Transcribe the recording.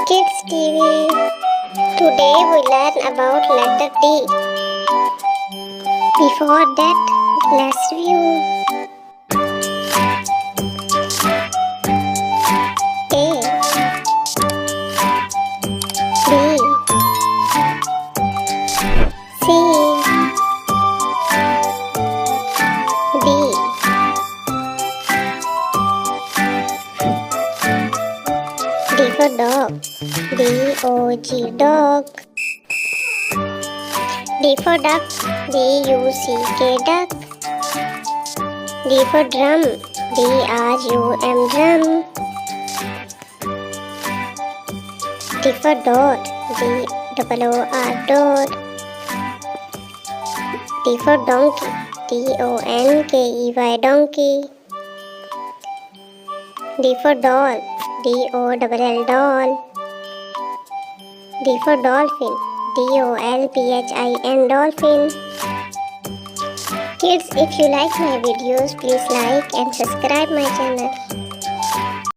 Kids TV. Today we learn about letter D. Before that, let's review. A, B, C, D, D for dog. D-O-G, dog. D for duck. D-U-C-K, duck. D for drum. D-R-U-M, drum. D for dot. D-O-O-R, dot. D for donkey. D-O-N-K-E-Y, donkey. D for doll. D-O-L-L, doll. D for dolphin. D-O-L-P-H-I-N, dolphin. Kids, if you like my videos, please like and subscribe my channel.